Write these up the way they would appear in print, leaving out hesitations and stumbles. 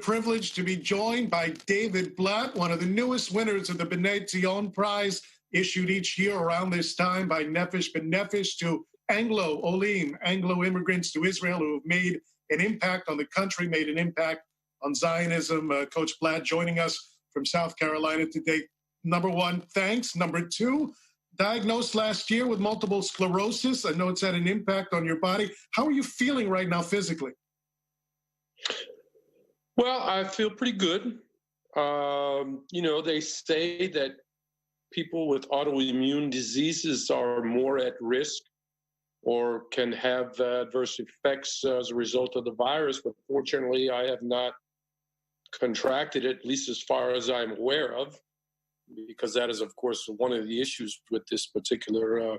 Privileged to be joined by David Blatt, one of the newest winners of the Bonei Prize, issued each year around this time by Nefesh to Anglo-Olim, Anglo-immigrants to Israel who have made an impact on the country, made an impact on Zionism. Coach Blatt joining us from South Carolina today. Number one, thanks. Number two, diagnosed last year with multiple sclerosis. I know it's had an impact on your body. How are you feeling right now physically? Well, I feel pretty good. They say that people with autoimmune diseases are more at risk or can have adverse effects as a result of the virus. But fortunately, I have not contracted it, at least as far as I'm aware of, because that is, of course, one of the issues with this particular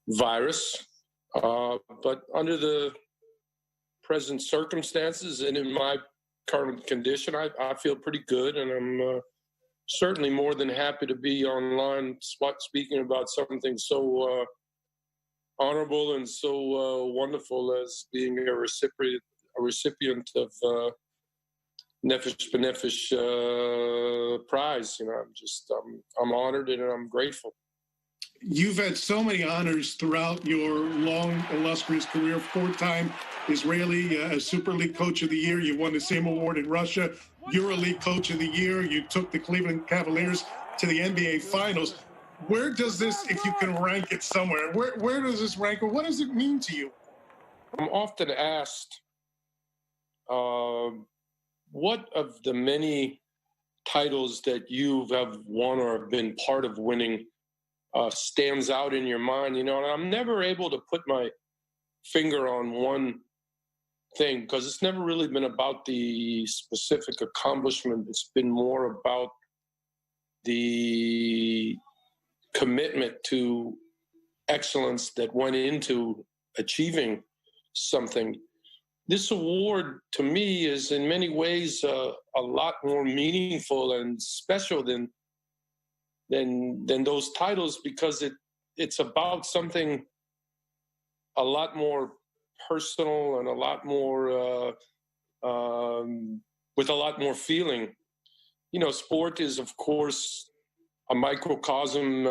virus. But under the present circumstances and in my current condition, I feel pretty good, and I'm certainly more than happy to be online speaking about something so honorable and so wonderful as being a recipient of Nefesh B'Nefesh prize. I'm honored and I'm grateful. You've had so many honors throughout your long, illustrious career. Four-time Israeli Super League Coach of the Year. You won the same award in Russia. EuroLeague Coach of the Year. You took the Cleveland Cavaliers to the NBA Finals. Where does this, if you can rank it somewhere, where does this rank, or what does it mean to you? I'm often asked, what of the many titles that you have won or have been part of winning stands out in your mind, and I'm never able to put my finger on one thing because it's never really been about the specific accomplishment. It's been more about the commitment to excellence that went into achieving something. This award, to me, is in many ways a lot more meaningful and special than those titles, because it's about something a lot more personal and a lot more with a lot more feeling. Sport is, of course, a microcosm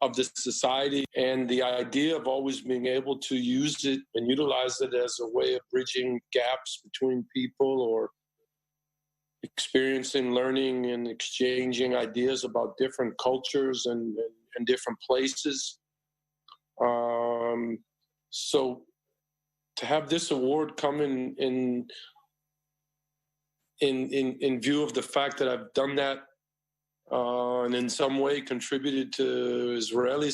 of the society, and the idea of always being able to use it and utilize it as a way of bridging gaps between people or experiencing, learning, and exchanging ideas about different cultures and different places. So to have this award come in view of the fact that I've done that and in some way contributed to Israeli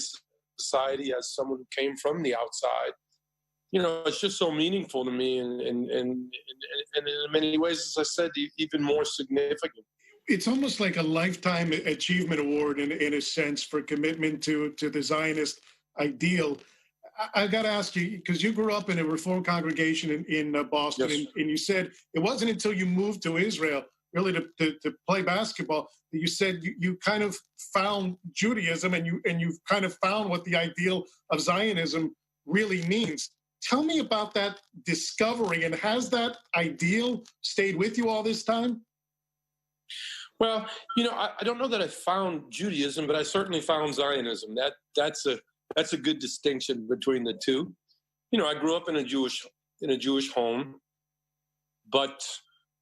society as someone who came from the outside, it's just so meaningful to me, and in many ways, as I said, even more significant. It's almost like a lifetime achievement award in a sense for commitment to the Zionist ideal. I got to ask you, because you grew up in a Reform congregation in Boston, yes. and you said it wasn't until you moved to Israel, really to play basketball, that you said you kind of found Judaism and you've kind of found what the ideal of Zionism really means. Tell me about that discovery, and has that ideal stayed with you all this time? Well, I don't know that I found Judaism, but I certainly found Zionism. That's a good distinction between the two. I grew up in a Jewish home, but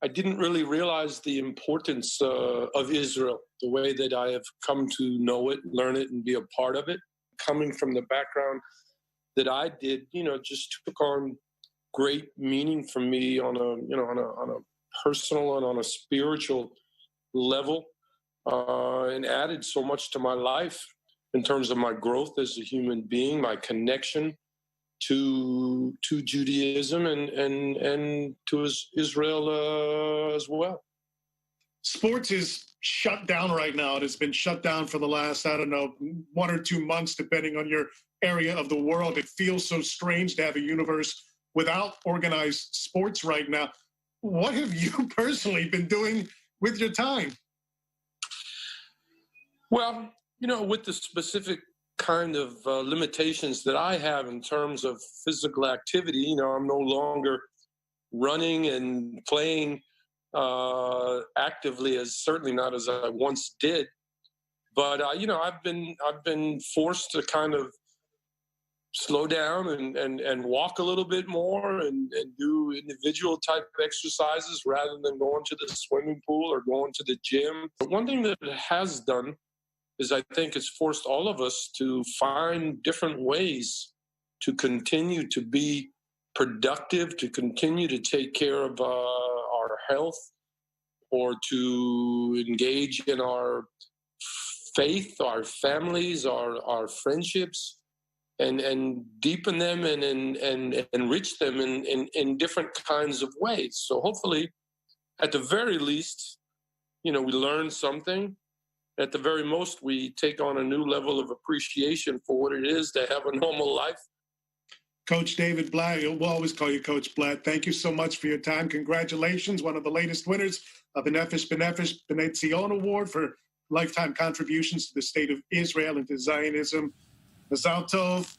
I didn't really realize the importance of Israel the way that I have come to know it, learn it, and be a part of it. Coming from the background that I did, just took on great meaning for me on a personal and on a spiritual level, and added so much to my life in terms of my growth as a human being, my connection to Judaism and to Israel as well. Sports is shut down right now. It has been shut down for the last, 1 or 2 months, depending on your area of the world. It feels so strange to have a universe without organized sports right now. What have you personally been doing with your time? Well, with the specific kind of limitations that I have in terms of physical activity, I'm no longer running and playing actively as certainly not as I once did. But I've been forced to kind of slow down and walk a little bit more and do individual type exercises rather than going to the swimming pool or going to the gym. But one thing that it has done is I think it's forced all of us to find different ways to continue to be productive, to continue to take care of our health, or to engage in our faith, our families, our friendships, and deepen them and enrich them in different kinds of ways. So hopefully, at the very least, we learn something. At the very most, we take on a new level of appreciation for what it is to have a normal life. Coach David Blatt, we'll always call you Coach Blatt. Thank you so much for your time. Congratulations, one of the latest winners of the Nefesh B'nai Tzion Award for lifetime contributions to the state of Israel and to Zionism. Mazal Tov.